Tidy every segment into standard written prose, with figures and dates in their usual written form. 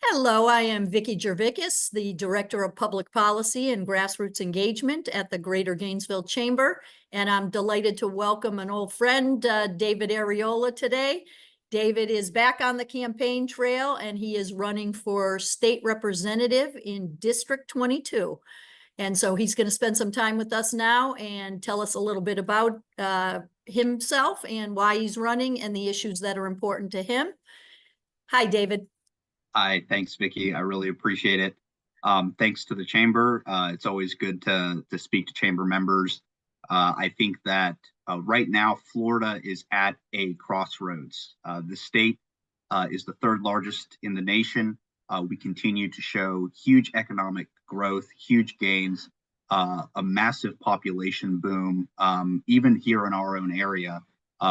Hello, I am Vicki Jervickas, the Director of Public Policy and Grassroots Engagement at the Greater Gainesville Chamber, and I'm delighted to welcome an old friend, David Arreola, today. David is back on the campaign trail, and he is running for state representative in District 22. And so he's going to spend some time with us now and tell us a little bit about himself and why he's running and the issues that are important to him. Hi, David. Hi, thanks, Vicki. I really appreciate it. Thanks to the chamber. It's always good to speak to chamber members. I think that right now, Florida is at a crossroads. The state is the third largest in the nation. We continue to show huge economic growth, huge gains, a massive population boom. Even here in our own area,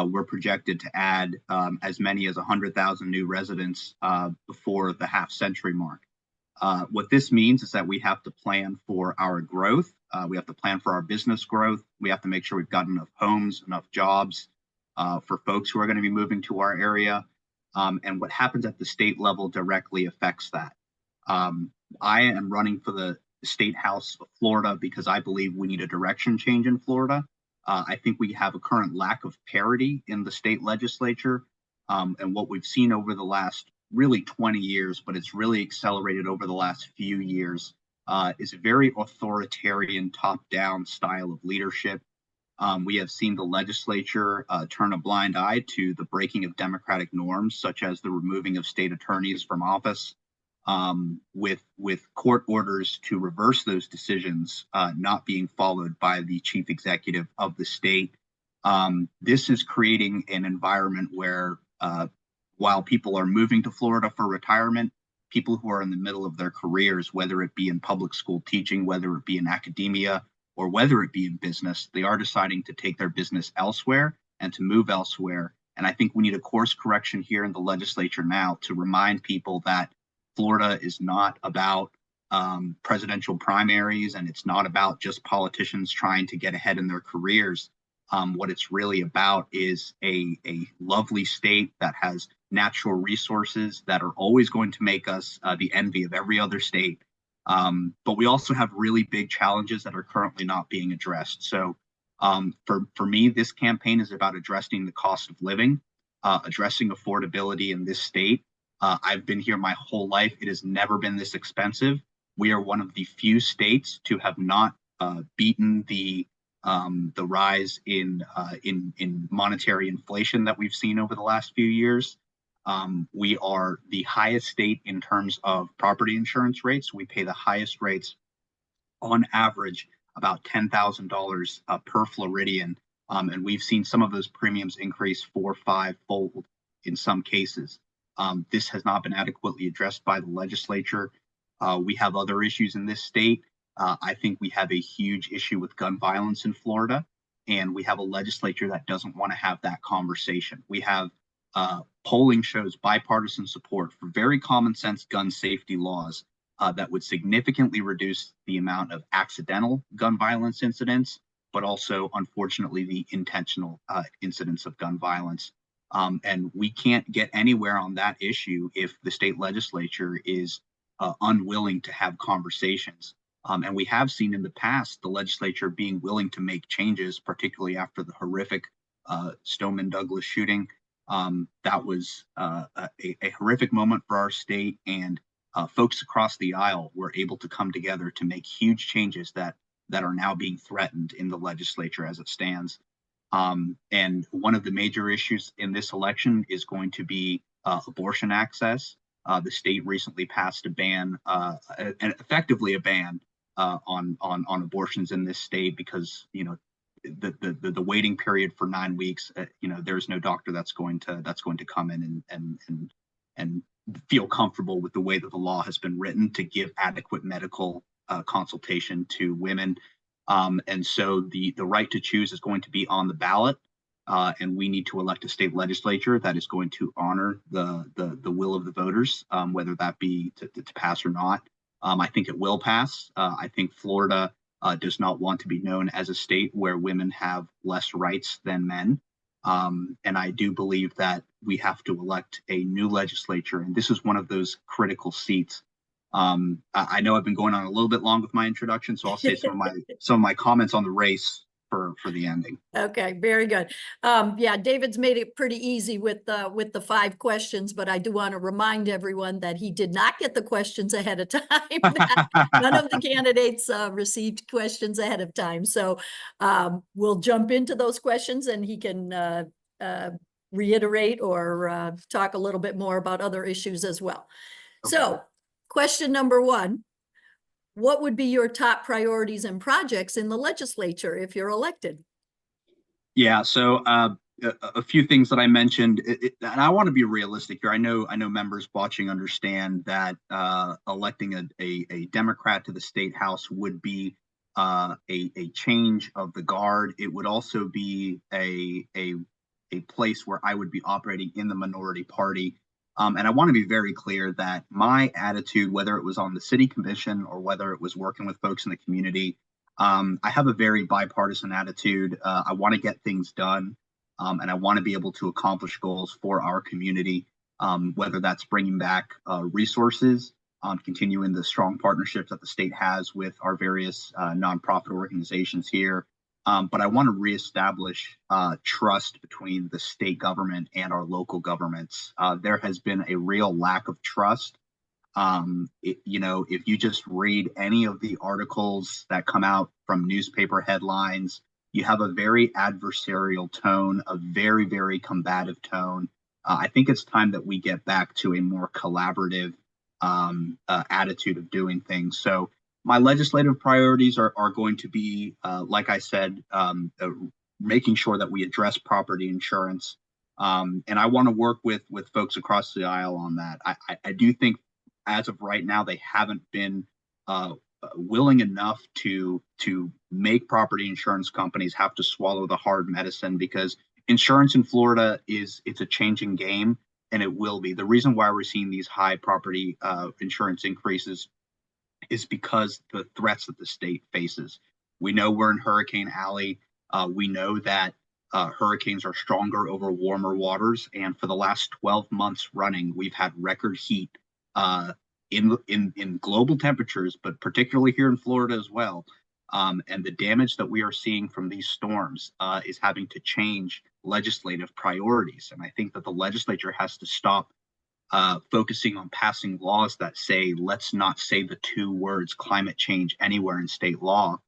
we're projected to add as many as 100,000 new residents before the half-century mark. What this means is that we have to plan for our growth. We have to plan for our business growth. We have to make sure we've got enough homes, enough jobs for folks who are going to be moving to our area. And what happens at the state level directly affects that. I am running for the State House of Florida because I believe we need a direction change in Florida. I think we have a current lack of parity in the state legislature. And what we've seen over the last really 20 years, but it's really accelerated over the last few years, is a very authoritarian top-down style of leadership. We have seen the legislature turn a blind eye to the breaking of democratic norms, such as the removing of state attorneys from office, with court orders to reverse those decisions not being followed by the chief executive of the state. This is creating an environment where while people are moving to Florida for retirement, people who are in the middle of their careers, whether it be in public school teaching, whether it be in academia, or whether it be in business, they are deciding to take their business elsewhere and to move elsewhere. And I think we need a course correction here in the legislature now to remind people that Florida is not about presidential primaries, and it's not about just politicians trying to get ahead in their careers. What it's really about is a lovely state that has natural resources that are always going to make us the envy of every other state. But we also have really big challenges that are currently not being addressed. So for me, this campaign is about addressing the cost of living, addressing affordability in this state. I've been here my whole life. It has never been this expensive. We are one of the few states to have not beaten the rise in monetary inflation that we've seen over the last few years. We are the highest state in terms of property insurance rates. We pay the highest rates on average, about $10,000 per Floridian. And we've seen some of those premiums increase 4- or 5-fold in some cases. This has not been adequately addressed by the legislature. We have other issues in this state. I think we have a huge issue with gun violence in Florida, and we have a legislature that doesn't want to have that conversation. We have polling shows bipartisan support for very common sense gun safety laws that would significantly reduce the amount of accidental gun violence incidents, but also, unfortunately, the intentional incidents of gun violence. And we can't get anywhere on that issue if the state legislature is unwilling to have conversations. And we have seen in the past the legislature being willing to make changes, particularly after the horrific Stoneman Douglas shooting. That was a horrific moment for our state, and folks across the aisle were able to come together to make huge changes that are now being threatened in the legislature as it stands. And one of the major issues in this election is going to be abortion access. The state recently passed a ban, effectively a ban on abortions in this state because the waiting period for 9 weeks. There's no doctor that's going to come in and feel comfortable with the way that the law has been written to give adequate medical consultation to women. And so the right to choose is going to be on the ballot, and we need to elect a state legislature that is going to honor the will of the voters, whether that be to pass or not. I think it will pass. I think Florida does not want to be known as a state where women have less rights than men. And I do believe that we have to elect a new legislature, and this is one of those critical seats. I know I've been going on a little bit long with my introduction, so I'll say some of my comments on the race for the ending. Okay, very good. Yeah, David's made it pretty easy with the 5 questions, but I do want to remind everyone that he did not get the questions ahead of time. None of the candidates received questions ahead of time. So we'll jump into those questions and he can reiterate or talk a little bit more about other issues as well. Okay. So question number 1, what would be your top priorities and projects in the legislature if you're elected? Yeah, so a few things that I mentioned, and I want to be realistic here. I know members watching understand that electing a Democrat to the state house would be a change of the guard. It would also be a place where I would be operating in the minority party. And I want to be very clear that my attitude, whether it was on the city commission or whether it was working with folks in the community, I have a very bipartisan attitude. I want to get things done, and I want to be able to accomplish goals for our community, whether that's bringing back resources, continuing the strong partnerships that the state has with our various nonprofit organizations here. But I want to reestablish trust between the state government and our local governments. There has been a real lack of trust. If you just read any of the articles that come out from newspaper headlines, you have a very adversarial tone, a very, very combative tone. I think it's time that we get back to a more collaborative attitude of doing things. So my legislative priorities are going to be, like I said, making sure that we address property insurance. And I want to work with folks across the aisle on that. I do think as of right now, they haven't been willing enough to make property insurance companies have to swallow the hard medicine, because insurance in Florida it's a changing game, and it will be. The reason why we're seeing these high property insurance increases is because the threats that the state faces. We know we're in Hurricane Alley. We know that hurricanes are stronger over warmer waters, and for the last 12 months running, we've had record heat in global temperatures, but particularly here in Florida as well. And the damage that we are seeing from these storms is having to change legislative priorities. And I think that the legislature has to stop focusing on passing laws that say, let's not say the 2 words climate change anywhere in state law.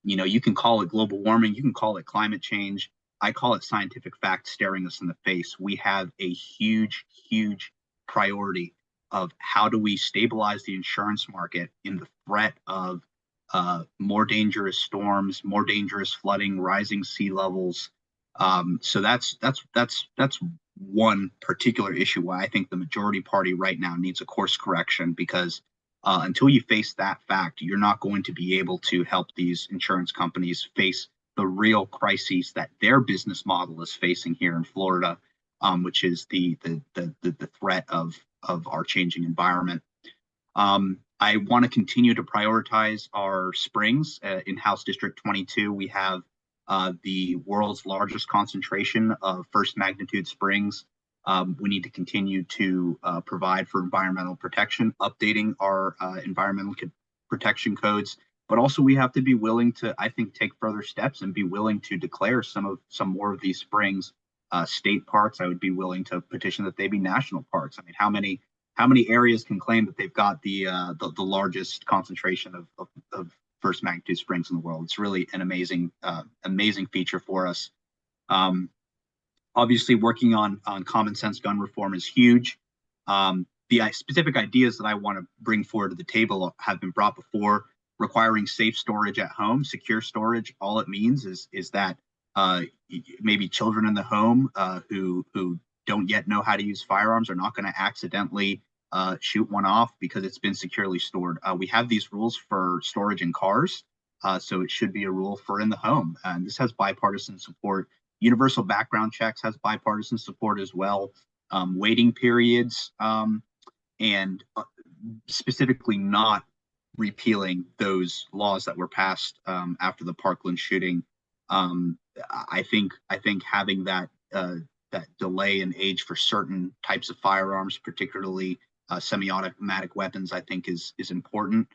You can call it global warming, you can call it climate change. I call it scientific fact staring us in the face. We have a huge, huge priority of how do we stabilize the insurance market in the threat of more dangerous storms, more dangerous flooding, rising sea levels. So that's one particular issue why I think the majority party right now needs a course correction, because until you face that fact, you're not going to be able to help these insurance companies face the real crises that their business model is facing here in Florida, which is the threat of our changing environment. I want to continue to prioritize our springs. In House District 22, we have the world's largest concentration of first magnitude springs. We need to continue to provide for environmental protection, updating our environmental protection codes, but also we have to be willing to, I think, take further steps and be willing to declare some more of these springs state parks. I would be willing to petition that they be national parks. I mean, how many areas can claim that they've got the largest concentration of first magnitude springs in the world? It's really an amazing feature for us. Obviously, working on common sense gun reform is huge. The specific ideas that I want to bring forward to the table have been brought before. Requiring safe storage at home, secure storage. All it means is that maybe children in the home who don't yet know how to use firearms are not going to accidentally shoot one off because it's been securely stored. We have these rules for storage in cars, so it should be a rule for in the home. And this has bipartisan support. Universal background checks has bipartisan support as well. Waiting periods, and specifically not repealing those laws that were passed after the Parkland shooting. I think having that that delay in age for certain types of firearms, particularly semi-automatic weapons, I think is important.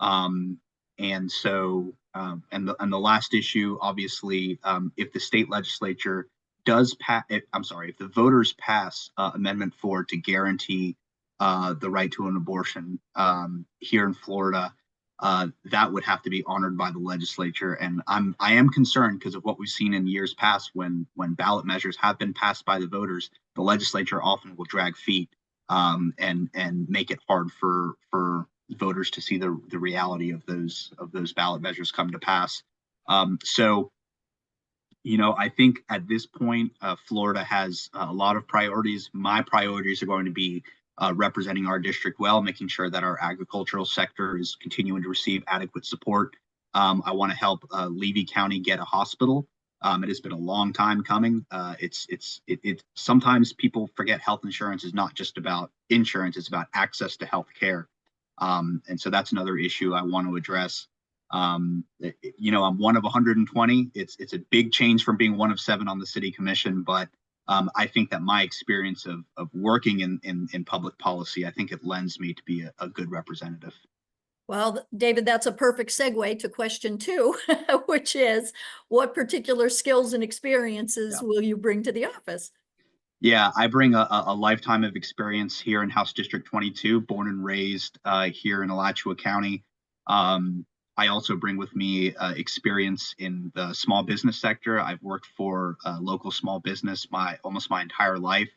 And so, and the last issue, obviously, if the state legislature does pass, I'm sorry, if the voters pass Amendment 4 to guarantee the right to an abortion here in Florida, that would have to be honored by the legislature. And I am concerned because of what we've seen in years past when ballot measures have been passed by the voters, the legislature often will drag feet and make it hard for voters to see the reality of those ballot measures come to pass. So, you know, I think at this point, Florida has a lot of priorities. My priorities are going to be representing our district well, making sure that our agricultural sector is continuing to receive adequate support. I want to help Levy County get a hospital. It has been a long time coming. Sometimes people forget health insurance is not just about insurance; it's about access to health care. And so that's another issue I want to address. You know, I'm one of 120. It's a big change from being one of 7 on the city commission, but I think that my experience of working in public policy, I think it lends me to be a good representative. Well, David, that's a perfect segue to question 2, which is what particular skills and experiences will you bring to the office? Yeah, I bring a lifetime of experience here in House District 22, born and raised here in Alachua County. I also bring with me experience in the small business sector. I've worked for local small business almost my entire life,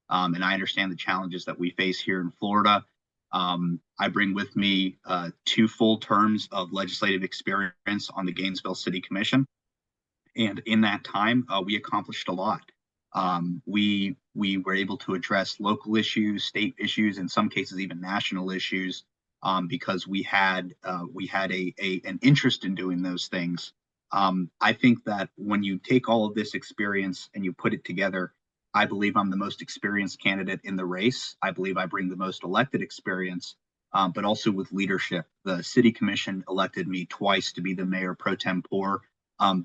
and I understand the challenges that we face here in Florida. I bring with me 2 full terms of legislative experience on the Gainesville City Commission, and in that time, we accomplished a lot. We were able to address local issues, state issues, in some cases even national issues, because we had an interest in doing those things. I think that when you take all of this experience and you put it together, I believe I'm the most experienced candidate in the race. I believe I bring the most elected experience, but also with leadership. The city commission elected me twice to be the mayor pro tempore,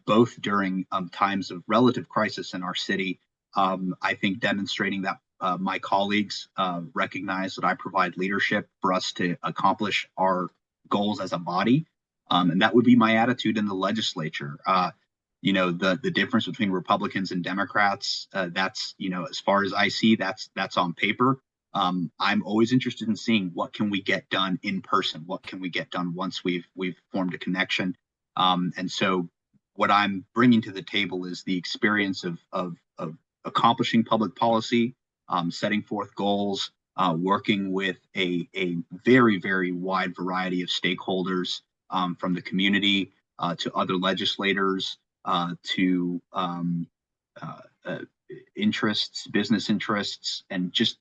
both during times of relative crisis in our city. I think demonstrating that my colleagues recognize that I provide leadership for us to accomplish our goals as a body. And that would be my attitude in the legislature. You know, the difference between Republicans and Democrats, that's, you know, as far as I see, that's on paper. I'm always interested in seeing what can we get done in person? What can we get done once we've formed a connection? And so what I'm bringing to the table is the experience of accomplishing public policy, setting forth goals, working with a very, very wide variety of stakeholders, from the community to other legislators, to interests, business interests, and just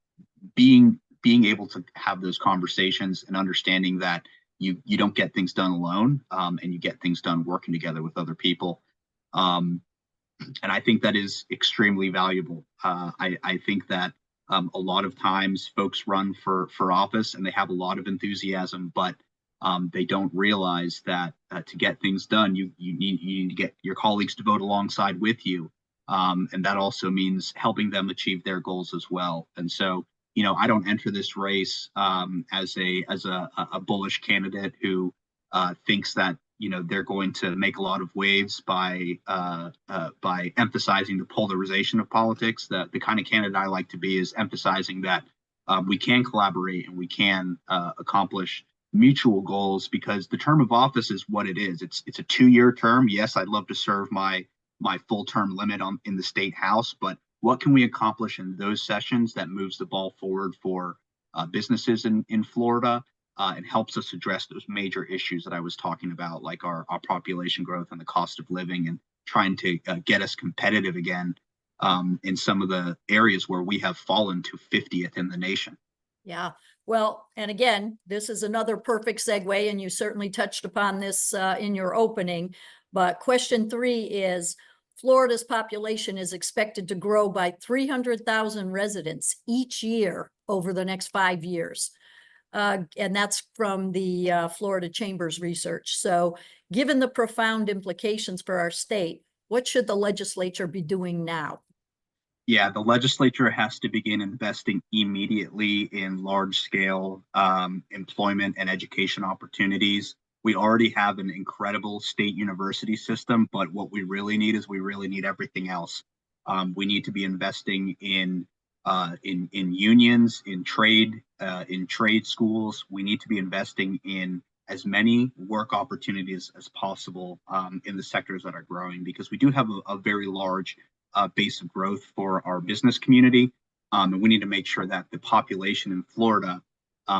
being able to have those conversations and understanding that you don't get things done alone, and you get things done working together with other people. And I think that is extremely valuable. I think that a lot of times folks run for office and they have a lot of enthusiasm, but they don't realize that to get things done, you need to get your colleagues to vote alongside with you. And that also means helping them achieve their goals as well. And so, you know, I don't enter this race as a bullish candidate who thinks that, you know, they're going to make a lot of waves by emphasizing the polarization of politics. The kind of candidate I like to be is emphasizing that we can collaborate and we can accomplish mutual goals, because the term of office is what it is. It's a 2-year term. Yes, I'd love to serve my full term limit in the state house, but what can we accomplish in those sessions that moves the ball forward for businesses in Florida? And helps us address those major issues that I was talking about, like our population growth and the cost of living, and trying to get us competitive again in some of the areas where we have fallen to 50th in the nation. Yeah, well, and again, this is another perfect segue, and you certainly touched upon this in your opening. But question 3 is, Florida's population is expected to grow by 300,000 residents each year over the next 5 years. And that's from the Florida Chamber's research. So given the profound implications for our state, what should the legislature be doing now? Yeah, the legislature has to begin investing immediately in large scale employment and education opportunities. We already have an incredible state university system, but what we really need is we really need everything else. We need to be investing in unions, in trade schools. We need to be investing in as many work opportunities as possible in the sectors that are growing, because we do have a very large base of growth for our business community. And we need to make sure that the population in Florida,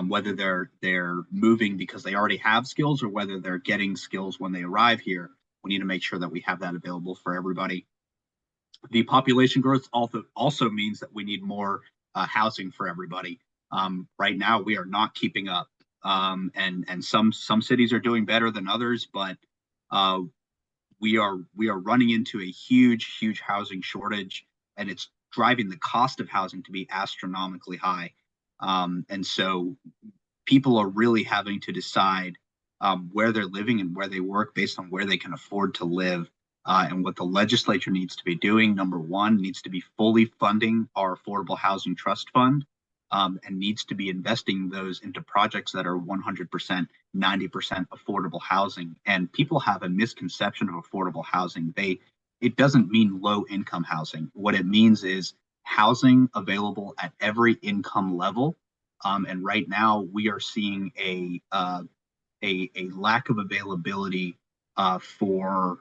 whether they're moving because they already have skills or whether they're getting skills when they arrive here, we need to make sure that we have that available for everybody. The population growth also means that we need more housing for everybody. Right now, we are not keeping up, and some cities are doing better than others, but we are running into a huge housing shortage, and it's driving the cost of housing to be astronomically high. And so people are really having to decide where they're living and where they work based on where they can afford to live. And what the legislature needs to be doing, number one, needs to be fully funding our Affordable Housing Trust Fund, and needs to be investing those into projects that are 100%, 90% affordable housing. And people have a misconception of affordable housing. It doesn't mean low income housing. What it means is housing available at every income level. And right now we are seeing a lack of availability for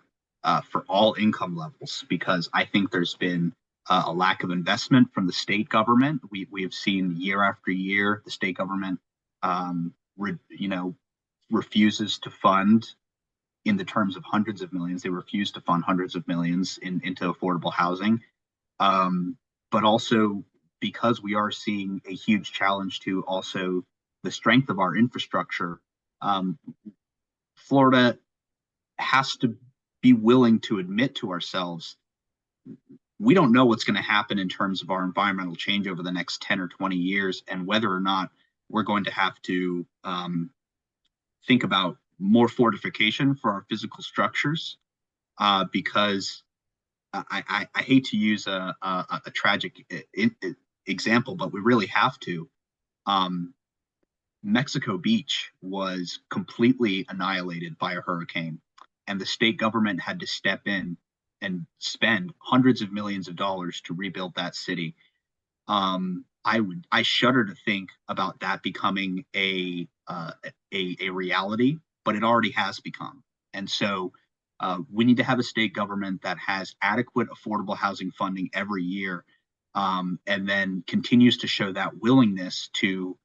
all income levels, because I think there's been a lack of investment from the state government. We have seen year after year the state government, refuses to fund in the terms of hundreds of millions. They refuse to fund hundreds of millions into affordable housing, but also because we are seeing a huge challenge to also the strength of our infrastructure. Florida has to be willing to admit to ourselves, we don't know what's going to happen in terms of our environmental change over the next 10 or 20 years, and whether or not we're going to have to think about more fortification for our physical structures, because I hate to use a tragic example, but we really have to. Mexico Beach was completely annihilated by a hurricane, and the state government had to step in and spend hundreds of millions of dollars to rebuild that city. I shudder to think about that becoming a reality, but it already has become. And so we need to have a state government that has adequate affordable housing funding every year, and then continues to show that willingness to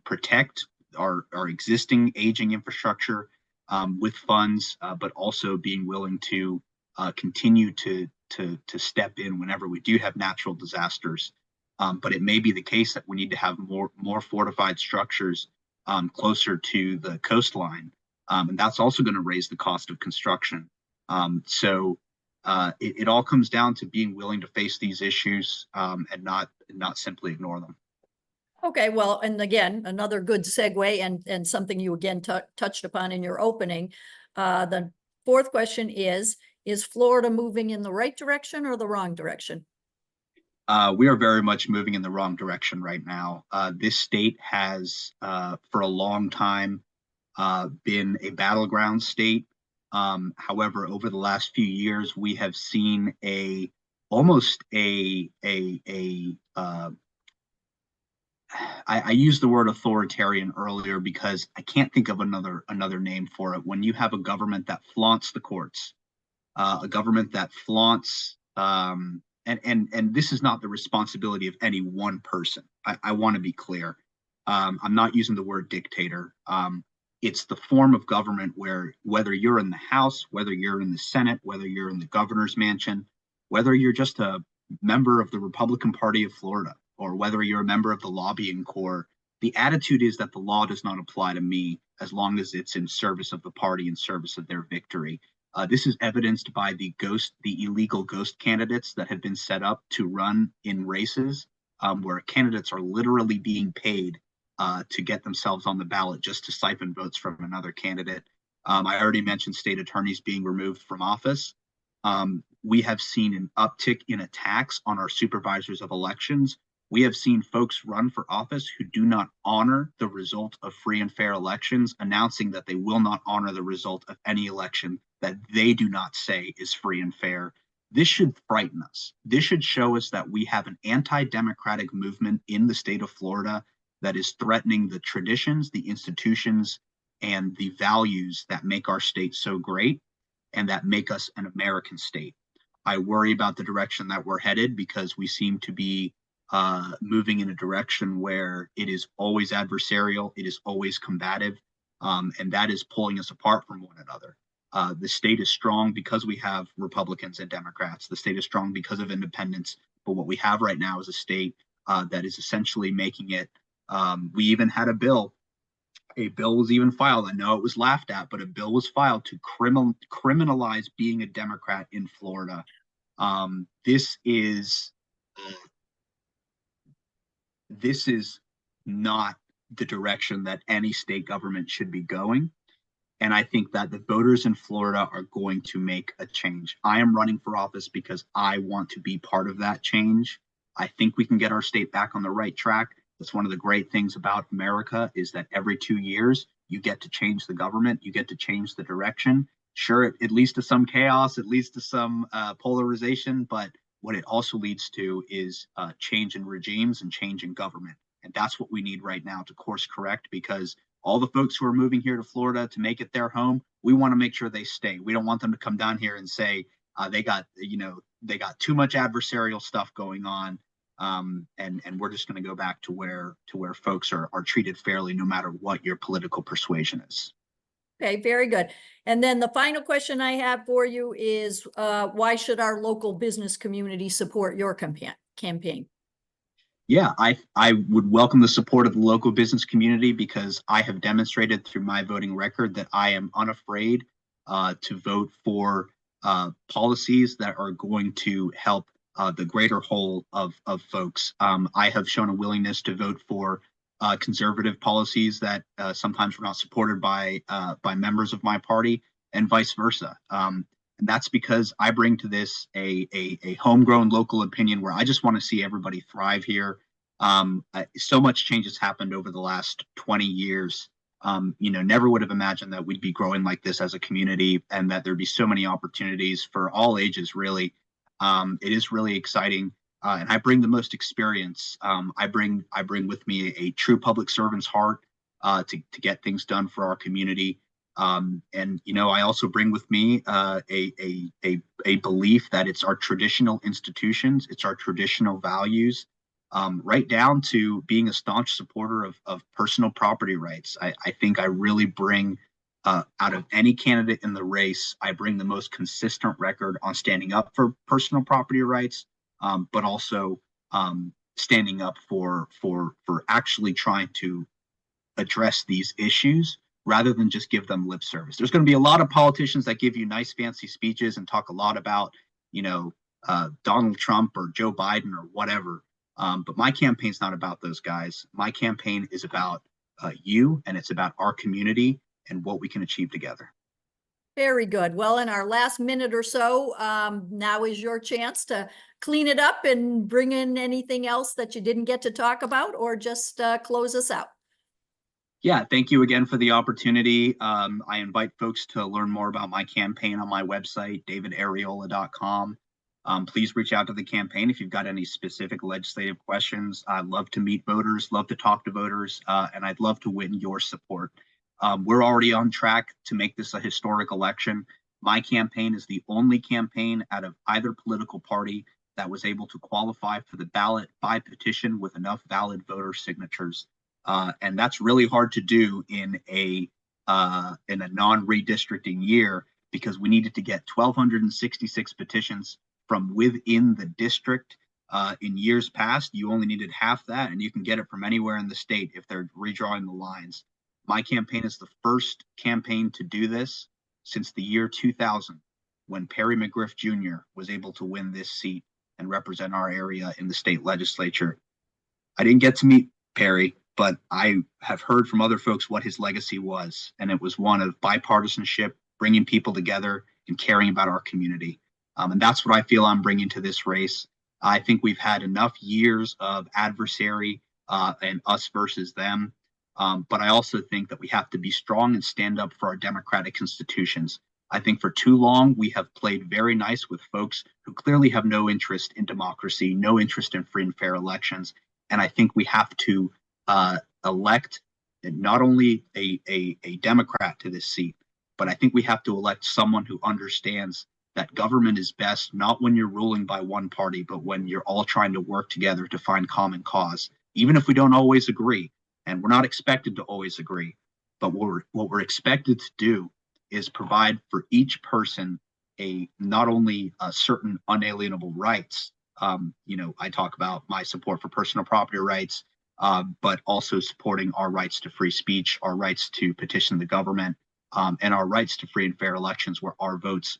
protect our existing aging infrastructure with funds, but also being willing to continue to step in whenever we do have natural disasters. But it may be the case that we need to have more fortified structures closer to the coastline, and that's also going to raise the cost of construction. So it all comes down to being willing to face these issues, and not simply ignore them. Okay, well, and again, another good segue and something you again touched upon in your opening. The fourth question is Florida moving in the right direction or the wrong direction? We are very much moving in the wrong direction right now. This state has, for a long time, been a battleground state. However, over the last few years, we have seen I used the word authoritarian earlier because I can't think of another name for it. When you have a government that flaunts the courts, a government that flaunts, and this is not the responsibility of any one person. I want to be clear. I'm not using the word dictator. It's the form of government where, whether you're in the House, whether you're in the Senate, whether you're in the governor's mansion, whether you're just a member of the Republican Party of Florida, or whether you're a member of the lobbying corps, the attitude is that the law does not apply to me as long as it's in service of the party, in service of their victory. This is evidenced by the illegal ghost candidates that have been set up to run in races, where candidates are literally being paid to get themselves on the ballot just to siphon votes from another candidate. I already mentioned state attorneys being removed from office. We have seen an uptick in attacks on our supervisors of elections. We have seen folks run for office who do not honor the result of free and fair elections, announcing that they will not honor the result of any election that they do not say is free and fair. This should frighten us. This should show us that we have an anti-democratic movement in the state of Florida that is threatening the traditions, the institutions, and the values that make our state so great and that make us an American state. I worry about the direction that we're headed because we seem to be moving in a direction where it is always adversarial, it is always combative, and that is pulling us apart from one another. The state is strong because we have Republicans and Democrats. The state is strong because of independents. But what we have right now is a state that is essentially making it. We even had a bill. A bill was even filed. I know it was laughed at, but a bill was filed to criminalize being a Democrat in Florida. This is not the direction that any state government should be going. And I think that the voters in Florida are going to make a change. I am running for office because I want to be part of that change. I think we can get our state back on the right track. That's one of the great things about America is that every 2 years, you get to change the government, you get to change the direction. Sure, it leads to some chaos, it leads to some polarization, but what it also leads to is change in regimes and change in government. And that's what we need right now to course correct, because all the folks who are moving here to Florida to make it their home, we want to make sure they stay. We don't want them to come down here and say they got too much adversarial stuff going on. And we're just going to go back to where folks are treated fairly, no matter what your political persuasion is. Okay, very good. And then the final question I have for you is, why should our local business community support your campaign? Yeah, I would welcome the support of the local business community because I have demonstrated through my voting record that I am unafraid to vote for policies that are going to help the greater whole of folks. I have shown a willingness to vote for conservative policies that sometimes were not supported by members of my party, and vice versa. And that's because I bring to this a homegrown local opinion where I just want to see everybody thrive here. So much change has happened over the last 20 years. Never would have imagined that we'd be growing like this as a community and that there'd be so many opportunities for all ages, really. It is really exciting. And I bring the most experience. I bring with me a true public servant's heart to get things done for our community. I also bring with me a belief that it's our traditional institutions, it's our traditional values, right down to being a staunch supporter of personal property rights. I think I really bring, out of any candidate in the race, I bring the most consistent record on standing up for personal property rights, but also standing up for actually trying to address these issues rather than just give them lip service. There's going to be a lot of politicians that give you nice, fancy speeches and talk a lot about, Donald Trump or Joe Biden or whatever. But my campaign's not about those guys. My campaign is about you, and it's about our community and what we can achieve together. Very good. Well, in our last minute or so, now is your chance to clean it up and bring in anything else that you didn't get to talk about, or just close us out. Yeah, thank you again for the opportunity. I invite folks to learn more about my campaign on my website, davidarreola.com. Please reach out to the campaign if you've got any specific legislative questions. I'd love to meet voters, love to talk to voters, and I'd love to win your support. We're already on track to make this a historic election. My campaign is the only campaign out of either political party that was able to qualify for the ballot by petition with enough valid voter signatures. And that's really hard to do in a non-redistricting year, because we needed to get 1,266 petitions from within the district. In years past, you only needed half that, and you can get it from anywhere in the state if they're redrawing the lines. My campaign is the first campaign to do this since the year 2000, when Perry McGriff Jr. was able to win this seat and represent our area in the state legislature. I didn't get to meet Perry, but I have heard from other folks what his legacy was, and it was one of bipartisanship, bringing people together and caring about our community. And that's what I feel I'm bringing to this race. I think we've had enough years of adversary and us versus them. But I also think that we have to be strong and stand up for our democratic institutions. I think for too long, we have played very nice with folks who clearly have no interest in democracy, no interest in free and fair elections. And I think we have to elect not only a Democrat to this seat, but I think we have to elect someone who understands that government is best not when you're ruling by one party, but when you're all trying to work together to find common cause, even if we don't always agree. And we're not expected to always agree, but what we're expected to do is provide for each person a not only certain unalienable rights. I talk about my support for personal property rights, but also supporting our rights to free speech, our rights to petition the government, and our rights to free and fair elections where our votes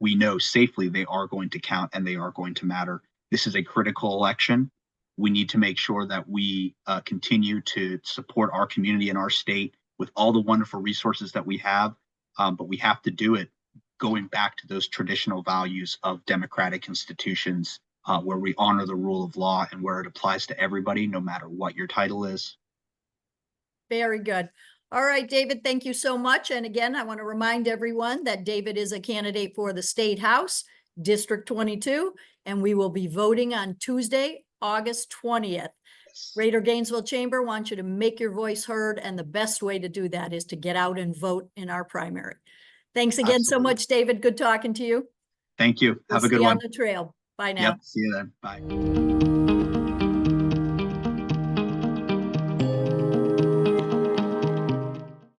we know safely they are going to count and they are going to matter. This is a critical election. We need to make sure that we continue to support our community and our state with all the wonderful resources that we have, but we have to do it going back to those traditional values of democratic institutions where we honor the rule of law and where it applies to everybody, no matter what your title is. Very good. All right, David, thank you so much. And again, I want to remind everyone that David is a candidate for the State House, District 22, and we will be voting on Tuesday, August 20th. Greater Gainesville Chamber wants you to make your voice heard, and the best way to do that is to get out and vote in our primary. Thanks again so much, David. Good talking to you. Thank you. We'll Have a good see you one. on the trail. Bye now. Yep. See you then. Bye.